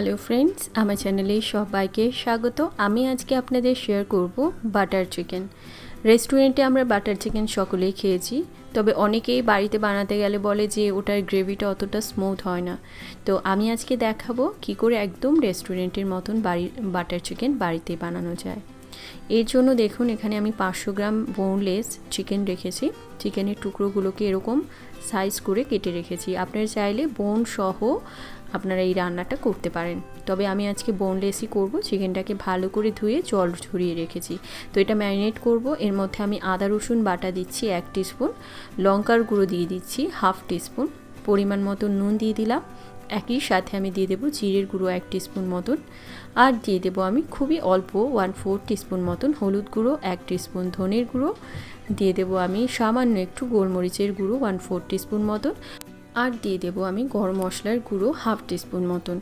Hello friends, আমার চ্যানেলে সবাইকে স্বাগত। আমি আজকে আপনাদের শেয়ার করব বাটার চিকেন। রেস্টুরেন্টে আমরা বাটার চিকেন সকলেই খেয়েছি, তবে অনেকেই বাড়িতে বানাতে গেলে বলে যে ওটার গ্রেভিটা অতটা স্মুথ হয় না। তো আমি আজকে দেখাবো কি করে একদম রেস্টুরেন্টের মতন বাটার চিকেন বাড়িতে বানানো যায়। এর জন্য দেখুন, এখানে আমি 500 গ্রাম বোনলেস চিকেন রেখেছি। চিকেনের টুকরোগুলোকে এরকম সাইজ করে কেটে রেখেছি। আপনারা চাইলে বোন সহ আপনারা এই রান্নাটা করতে পারেন, তবে আমি আজকে বোনলেসই করব। চিকেনটাকে ভালো করে ধুয়ে জল ঝরিয়ে রেখেছি। তো এটা ম্যারিনেট করব। এর মধ্যে আমি আদা রসুন বাটা দিচ্ছি 1 টিস্পুন, লঙ্কার গুঁড়ো দিয়ে দিচ্ছি 1/2 টিস্পুন, পরিমাণ মতো নুন দিয়ে দিলাম। একই সাথে আমি দিয়ে দেবো জিরের গুঁড়ো 1 টিস্পুন মতন, আর দিয়ে দেবো আমি খুবই অল্প 1/4 টিস্পুন মতন হলুদ গুঁড়ো, 1 টিস্পুন ধনের গুঁড়ো দিয়ে দেবো আমি সামান্য একটু গোলমরিচের গুঁড়ো 1/4 টিস্পুন মতন, আর দিয়ে দেবো আমি গরম মশলার গুঁড়ো 1/2 টিস্পুন মতন।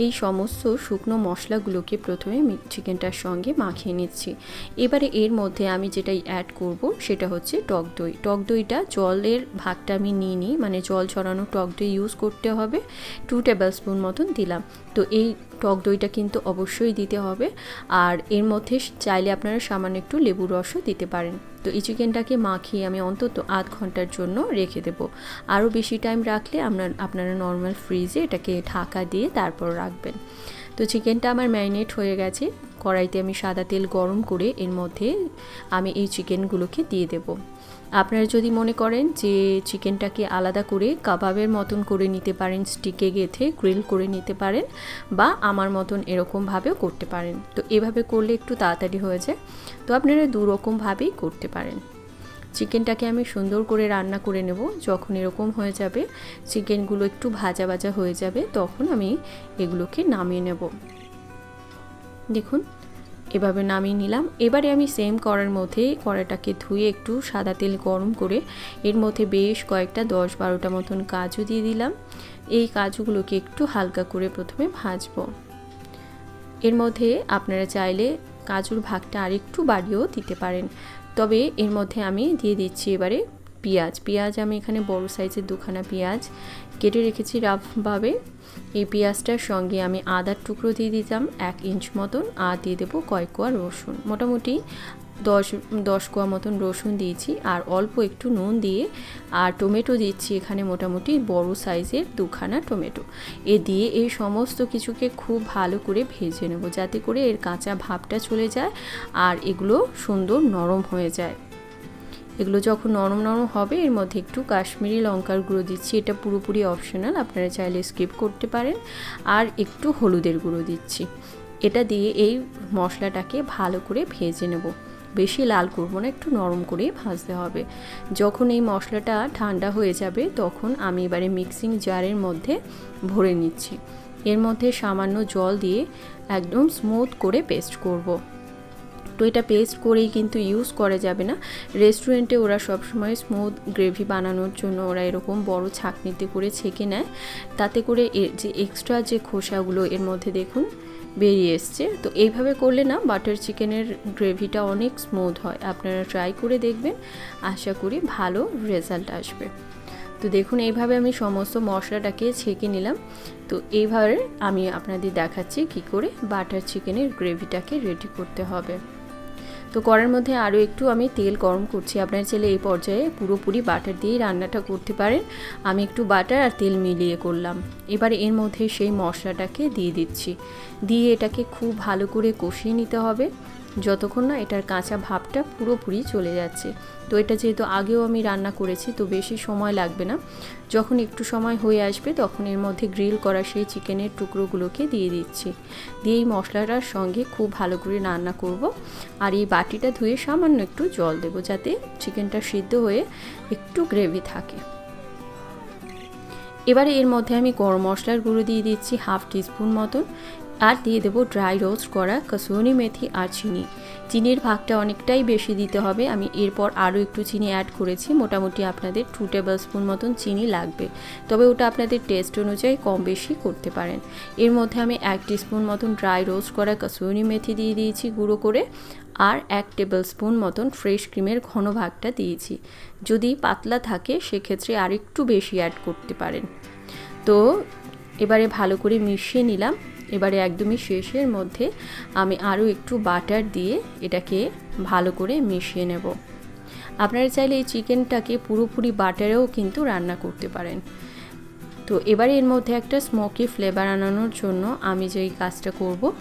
এই সমস্ত শুকনো মশলাগুলোকে প্রথমে চিকেনটার সঙ্গে মাখিয়ে নিচ্ছি। এবারে এর মধ্যে আমি যেটাই অ্যাড করব সেটা হচ্ছে টক দই। টক দইটা জলের ভাগটা আমি নিইনি, মানে জল ছড়ানো টক দই ইউজ করতে হবে। 2 টেবিল স্পুন মতন দিলাম। তো এই টক দইটা কিন্তু অবশ্যই দিতে হবে, আর এর মধ্যে চাইলে আপনারা সামান্য একটু লেবুর রসও দিতে পারেন। তো এই চিকেনটাকে মাখিয়ে আমি অন্তত আধ ঘন্টার জন্য রেখে দেব। আরও বেশি টাইম রাখলে আপনারা নর্মাল ফ্রিজে এটাকে ঢাকা দিয়ে তারপর রাখবেন। তো চিকেনটা আমার ম্যারিনেট হয়ে গেছে। কড়াইতে আমি সাদা তেল গরম করে এর মধ্যে আমি এই চিকেনগুলোকে দিয়ে দেব। আপনারা যদি মনে করেন যে চিকেনটাকে আলাদা করে কাবাবের মতন করে নিতে পারেন, স্টিকে গেঁথে গ্রিল করে নিতে পারেন, বা আমার মতন এরকমভাবেও করতে পারেন। তো এভাবে করলে একটু তাড়াতাড়ি হয়ে যায়। তো আপনারা দু রকমভাবেই করতে পারেন। চিকেনটাকে আমি সুন্দর করে রান্না করে নেব। যখন এরকম হয়ে যাবে, চিকেনগুলো একটু ভাজা ভাজা হয়ে যাবে, তখন আমি এগুলোকে নামিয়ে নেব। দেখুন, এভাবে নামিয়ে নিলাম। এবারে আমি সেম কড়াইটাকে ধুয়ে একটু সাদা তেল গরম করে এর মধ্যে বেশ কয়েকটা 10-12টা মতন কাজু দিয়ে দিলাম। এই কাজুগুলোকে একটু হালকা করে প্রথমে ভাজবো। এর মধ্যে আপনারা চাইলে কাজুর ভাগটা আরেকটু বাড়িয়েও দিতে পারেন। তবে এর মধ্যে আমি দিয়ে দিচ্ছি এবারে পেঁয়াজ। আমি এখানে বড় সাইজের 2খানা পেঁয়াজ কেটে রেখেছি রাফভাবে। এই পেঁয়াজটার সঙ্গে আমি আদার টুকরো দিয়ে দিতাম 1 ইঞ্চ মতন, আর দিয়ে দেবো কয়েক কোয়া রসুন, মোটামুটি 10 কোয়া মতন রসুন দিয়েছি, আর অল্প একটু নুন দিয়ে, আর টমেটো দিচ্ছি এখানে মোটামুটি বড় সাইজের 2খানা টমেটো। দিয়ে এই সমস্ত কিছুকে খুব ভালো করে ভেজে নেব, যাতে করে এর কাঁচা ভাবটা চলে যায় আর এগুলো সুন্দর নরম হয়ে যায়। এগুলো যখন নরম হবে, এর মধ্যে একটু কাশ্মীরি লঙ্কার গুঁড়ো দিচ্ছি। এটা পুরোপুরি অপশনাল, আপনারা চাইলে স্কিপ করতে পারেন। আর একটু হলুদের গুঁড়ো দিচ্ছি। এটা দিয়ে এই মশলাটাকে ভালো করে ভেজে নেব। বেশি লাল করব না, একটু নরম করে ভাজতে হবে। যখন এই মশলাটা ঠান্ডা হয়ে যাবে, তখন আমি এবারে মিক্সিং জারের মধ্যে ভরে নিচ্ছি। এর মধ্যে সামান্য জল দিয়ে একদম স্মুথ করে পেস্ট করব। তো এটা পেস্ট করেই কিন্তু ইউজ করা যাবে না। রেস্টুরেন্টে ওরা সবসময় স্মুথ গ্রেভি বানানোর জন্য ওরা এরকম বড় ছাঁকনিতে করে ছেঁকে নেয়, তাতে করে এর যে এক্সট্রা যে খোসাগুলো এর মধ্যে দেখুন বেরিয়ে এসছে। তো এইভাবে করলে না বাটার চিকেনের গ্রেভিটা অনেক স্মুথ হয়। আপনারা ট্রাই করে দেখবেন, আশা করি ভালো রেজাল্ট আসবে। তো দেখুন, এইভাবে আমি সমস্ত মশলাটাকে ছেঁকে নিলাম। তো এইভাবে আমি আপনাদের দেখাচ্ছি কি করে বাটার চিকেনের গ্রেভিটাকে রেডি করতে হবে। তো কড়াইয়ের মধ্যে আরও একটু আমি তেল গরম করছি। আপনারা চাইলে এই পর্যায়ে পুরোপুরি বাটার দিয়েই রান্নাটা করতে পারেন। আমি একটু বাটার আর তেল মিলিয়ে করলাম। এবারে এর মধ্যে সেই মশলাটাকে দিয়ে দিচ্ছি। দিয়ে এটাকে খুব ভালো করে কষিয়ে নিতে হবে, যতক্ষণ না এটার কাঁচা ভাবটা পুরোপুরি চলে যাচ্ছে। তো এটা যেহেতু আগেও আমি রান্না করেছি, তো বেশি সময় লাগবে না। যখন একটু সময় হয়ে আসবে, তখন এর মধ্যে গ্রিল করা সেই চিকেনের টুকরোগুলোকে দিয়ে দিচ্ছি। দিয়ে এই মশলাটার সঙ্গে খুব ভালো করে রান্না করব। আর এই বাটিটা ধুয়ে সামান্য একটু জল দেব, যাতে চিকেনটা সিদ্ধ হয়ে একটু গ্রেভি থাকে। এবারে এর মধ্যে আমি গরম মশলার গুঁড়ো দিয়ে দিচ্ছি 1/2 টিস্পুন মতন, আর দিয়ে দেবো ড্রাই রোস্ট করা কসুরি মেথি আর চিনি। চিনির ভাগটা অনেকটাই বেশি দিতে হবে। আমি এরপর আরও একটু চিনি অ্যাড করেছি, মোটামুটি আপনাদের 2 টেবিল স্পুন মতন চিনি লাগবে, তবে ওটা আপনাদের টেস্ট অনুযায়ী কম বেশি করতে পারেন। এর মধ্যে আমি 1 টিস্পুন মতন ড্রাই রোস্ট করা কসুরি মেথি দিয়ে দিয়েছি গুঁড়ো করে, আর 1 টেবিল স্পুন মতন ফ্রেশ ক্রিমের ঘন ভাগটা দিয়েছি। যদি পাতলা থাকে সেক্ষেত্রে আরেকটু বেশি অ্যাড করতে পারেন। তো এবারে ভালো করে মিশিয়ে নিলাম। এবারে একদমই শেষের মধ্যে আমি আরও একটু বাটার দিয়ে এটাকে ভালো করে মিশিয়ে নেব। আপনারা চাইলে এই চিকেনটাকে পুরোপুরি বাটারেও কিন্তু রান্না করতে পারেন। তো এবারে এর মধ্যে একটা স্মোকি ফ্লেভার আনানোর জন্য আমি যেই কাজটা করব,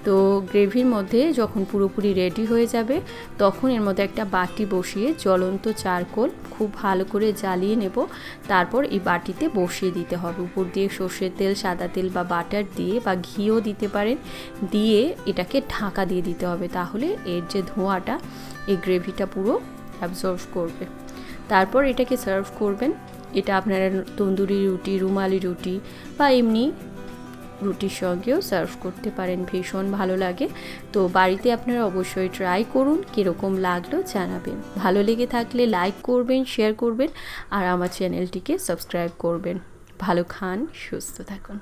তো গ্রেভির মধ্যে যখন পুরোপুরি রেডি হয়ে যাবে তখন এর মধ্যে একটা বাটি বসিয়ে জ্বলন্ত চারকোল খুব ভালো করে জ্বালিয়ে নেব। তারপর এই বাটিতে বসিয়ে দিতে হবে। উপর দিয়ে সর্ষের তেল, সাদা তেল বা বাটার দিয়ে বা ঘিও দিতে পারেন, দিয়ে এটাকে ঢাকা দিয়ে দিতে হবে। তাহলে এর যে ধোঁয়াটা এই গ্রেভিটা পুরো অ্যাবজর্ব করবে। তারপর এটাকে সার্ভ করবেন। এটা আপনারা তন্দুরি রুটি, রুমালি রুটি বা এমনি রুটির সঙ্গেও সার্ভ করতে পারেন, ভীষণ ভালো লাগে। তো বাড়িতে আপনারা অবশ্যই ট্রাই করুন, কীরকম লাগলো জানাবেন। ভালো লেগে থাকলে লাইক করবেন, শেয়ার করবেন আর আমার চ্যানেলটিকে সাবস্ক্রাইব করবেন। ভালো খান, সুস্থ থাকুন।